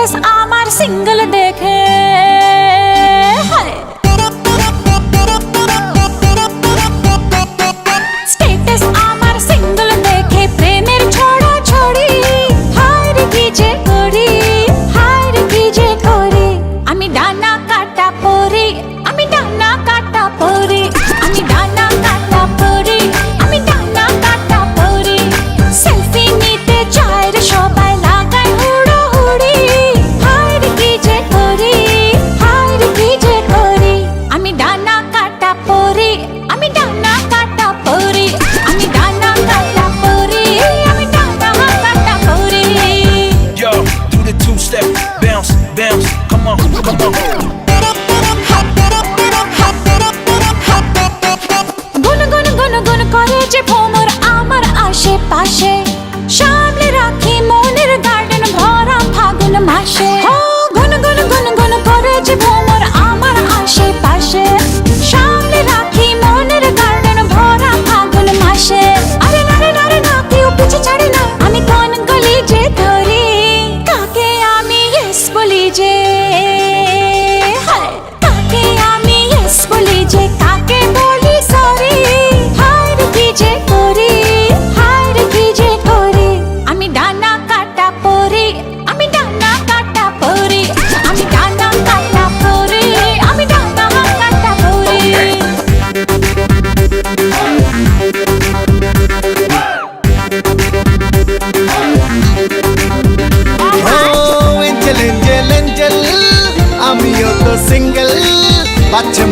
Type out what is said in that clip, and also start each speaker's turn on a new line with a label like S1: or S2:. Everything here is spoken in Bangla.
S1: স্ট্যাটাস আমার সিঙ্গেল দেখে স্ট্যাটাস আমার সিঙ্গেল দেখে প্রেমের ছড়া ছড়ি হায় রে কি যে করি হায় রে কি যে করি আমি ডানা কাটা পরি আমি ডানা কাটা পরি আমি ডানা কাটা পরি আমি ডানা কাটা পরি সেলফি নিতে চায় রে সবাই লাগায় হুড়োহুড়ি হায় রে কি যে করি হায় রে কি যে করি আমি ডানা কাটা পরি আমি ডানা কাটা পরি আমি ডানা কাটা পরি আমি ডানা কাটা পরি
S2: Yo, do the two-step, bounce, bounce, come on, come on.
S1: গুন গুন গুন গুন করে যে ভ্রমর আমার আশেপাশে সামনে রাখি মনের গার্ডেন ভরা ফাগুন মাসে গুন গুন গুন গুন করে যে ভ্রমর আমার আশেপাশে সামনে রাখি মনের গার্ডেন ভরা ফাগুন মাসে আরে নারে নারে না কেউ পিছে ছাড়ে না আমি কোন গলি যে ধরি কাকে আমি ইয়েস বলি যে কাকে আমি ইয়েস বলি যে কাকে বলি সরি হায় রে কি যে করি হায় রে কি যে করি আমি ডানা কাটা পরি আমি ডানা কাটা পরি আমি ডানা কাটা পরি আমি ডানা কাটা পরি
S3: এঞ্জেল এঞ্জেল এঞ্জেল আমিও তো সিঙ্গেল বাচ্চা